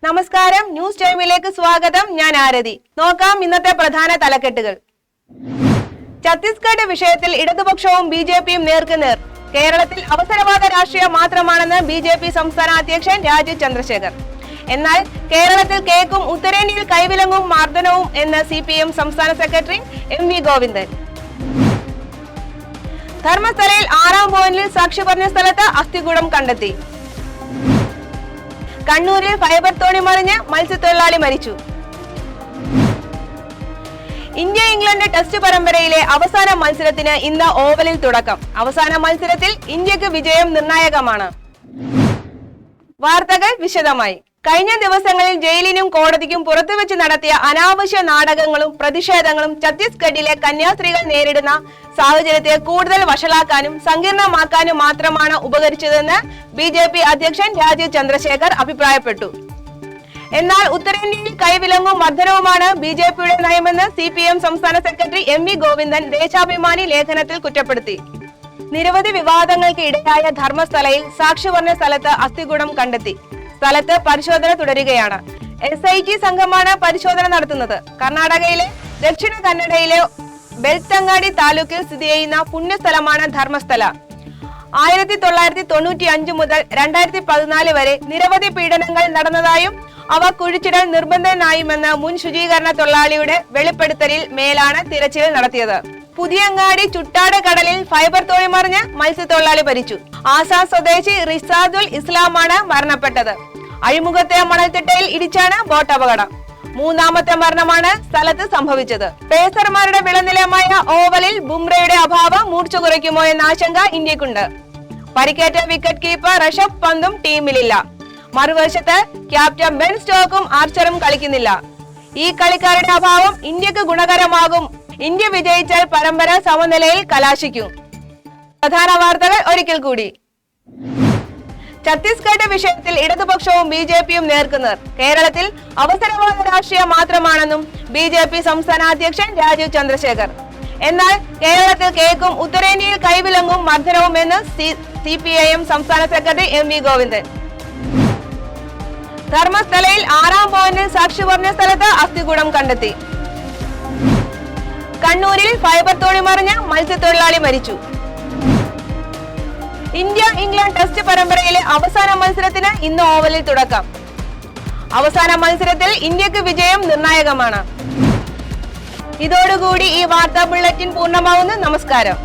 നമസ്കാരം, ന്യൂസ് ടൈമിലേക്ക് സ്വാഗതം. ഞാൻ ആരതി. നോക്കാം ഇന്നത്തെ പ്രധാന തലക്കെട്ടുകൾ. ഛത്തീസ്ഗഡ് വിഷയത്തിൽ ഇടതുപക്ഷവും ബിജെപിയും നേർക്കുനേർ. കേരളത്തിൽ അവസരവാദ രാഷ്ട്രീയം മാത്രമാണെന്ന് ബിജെപി സംസ്ഥാന അധ്യക്ഷൻ രാജീവ് ചന്ദ്രശേഖർ. എന്നാൽ കേരളത്തിൽ കേക്കും ഉത്തരേന്ത്യയിൽ കൈവിലങ്ങും മർദ്ദനവും എന്ന് സിപിഎം സംസ്ഥാന സെക്രട്ടറി എം.വി. ഗോവിന്ദൻ. ധർമ്മസ്ഥലയിൽ 6-ാം പോയിന്റിൽ സാക്ഷി പറഞ്ഞ സ്ഥലത്ത് അസ്ഥികൂടം കണ്ടെത്തി. കണ്ണൂരിൽ ഫൈബർ തോണി മറിഞ്ഞ് മത്സ്യത്തൊഴിലാളി മരിച്ചു. ഇന്ത്യ ഇംഗ്ലണ്ട് ടെസ്റ്റ് പരമ്പരയിലെ അവസാന മത്സരത്തിന് ഇന്ന് ഓവലിൽ തുടക്കം. അവസാന മത്സരത്തിൽ ഇന്ത്യക്ക് വിജയം നിർണായകമാണ്. വാർത്തകൾ വിശദമായി. കഴിഞ്ഞ ദിവസങ്ങളിൽ ജയിലിനും കോടതിക്കും പുറത്തുവെച്ച് നടത്തിയ അനാവശ്യ നാടകങ്ങളും പ്രതിഷേധങ്ങളും ഛത്തീസ്ഗഡിലെ കന്യാസ്ത്രീകൾ നേരിടുന്ന സാഹചര്യത്തെ കൂടുതൽ വഷളാക്കാനും സങ്കീർണമാക്കാനും മാത്രമാണ് ഉപകരിച്ചതെന്ന് ബിജെപി അധ്യക്ഷൻ രാജീവ് ചന്ദ്രശേഖർ അഭിപ്രായപ്പെട്ടു. എന്നാൽ ഉത്തരേന്ത്യയിൽ കൈവിലങ്ങും മർദ്ദനവുമാണ് ബിജെപിയുടെ നയമെന്ന് സിപിഎം സംസ്ഥാന സെക്രട്ടറി എം.വി. ഗോവിന്ദൻ ദേശാഭിമാനി ലേഖനത്തിൽ കുറ്റപ്പെടുത്തി. നിരവധി വിവാദങ്ങൾക്ക് ഇടയായ ധർമ്മസ്ഥലയിൽ സാക്ഷി പറഞ്ഞ സ്ഥലത്ത് അസ്ഥികൂടം കണ്ടെത്തി. സ്ഥലത്ത് പരിശോധന തുടരുകയാണ്. SIT സംഘമാണ് പരിശോധന നടത്തുന്നത്. കർണാടകയിലെ ദക്ഷിണ കന്നഡയിലെ ബെൽത്തങ്ങാടി താലൂക്കിൽ സ്ഥിതി ചെയ്യുന്ന പുണ്യസ്ഥലമാണ് ധർമ്മസ്ഥല. 1995 മുതൽ 2014 വരെ നിരവധി പീഡനങ്ങൾ നടന്നതായും അവ കുഴിച്ചിടൽ നിർബന്ധനായുമെന്ന് മുൻ ശുചീകരണ തൊഴിലാളിയുടെ വെളിപ്പെടുത്തലിൽ മേലാണ് തിരച്ചിൽ നടത്തിയത്. പുതിയങ്ങാടി ചുട്ടാട് കടലിൽ ഫൈബർ തോണി മറിഞ്ഞ് മത്സ്യത്തൊഴിലാളി മരിച്ചു. ആസാം സ്വദേശി റിസാദുൽ ഇസ്ലാമാണ് മരണപ്പെട്ടത്. അഴിമുഖത്തെ മണൽത്തിട്ടയിൽ ഇടിച്ചാണ് ബോട്ട് അപകടം. 3ാമത്തെ മരണമാണ് സ്ഥലത്ത് സംഭവിച്ചത്. പേസർമാരുടെ വിളനിലമായ ഓവലിൽ ബുംറയുടെ അഭാവം മൂർച്ച കുറയ്ക്കുമോ എന്ന ആശങ്ക ഇന്ത്യക്കുണ്ട്. പരിക്കേറ്റ വിക്കറ്റ് കീപ്പർ ഋഷഭ് പന്തും ടീമിലില്ല. മറുവശത്ത് ക്യാപ്റ്റൻ ബെൻ സ്റ്റോക്കും ആർച്ചറും കളിക്കുന്നില്ല. ഈ കളിക്കാരുടെ അഭാവം ഇന്ത്യക്ക് ഗുണകരമാകും. ഇന്ത്യ വിജയിച്ചാൽ പരമ്പര സമനിലയിൽ കലാശിക്കും. പ്രധാന വാർത്തകൾ ഒരിക്കൽ കൂടി. ഛത്തീസ്ഗഡ് വിഷയത്തിൽ ഇടതുപക്ഷവും ബിജെപിയും നേർക്കുനേർ. കേരളത്തിൽ അവസരവാദ രാഷ്ട്രീയം മാത്രമാണെന്നും ബിജെപി സംസ്ഥാന അധ്യക്ഷൻ രാജീവ് ചന്ദ്രശേഖർ. എന്നാൽ കേരളത്തിൽ കേക്കും ഉത്തരേന്ത്യയിൽ കൈവിലങ്ങും മർദ്ദനവും എന്ന് സിപിഐഎം സംസ്ഥാന സെക്രട്ടറി എം.വി. ഗോവിന്ദൻ. ധർമ്മസ്ഥലയിൽ 6-ാം പോയിന്റിൽ സാക്ഷി പറഞ്ഞ സ്ഥലത്ത് അസ്ഥികൂടം കണ്ടെത്തി. കണ്ണൂരിൽ ഫൈബർ തോണി മറിഞ്ഞ മത്സ്യത്തൊഴിലാളി മരിച്ചു. ഇന്ത്യ ഇംഗ്ലണ്ട് ടെസ്റ്റ് പരമ്പരയിലെ അവസാന മത്സരത്തിന് ഇന്ന് ഓവലിൽ തുടക്കം. അവസാന മത്സരത്തിൽ ഇന്ത്യക്ക് വിജയം നിർണായകമാണ്. ഇതോടുകൂടി ഈ വാർത്താ ബുള്ളറ്റിൻ പൂർണ്ണമാവുന്നു. നമസ്കാരം.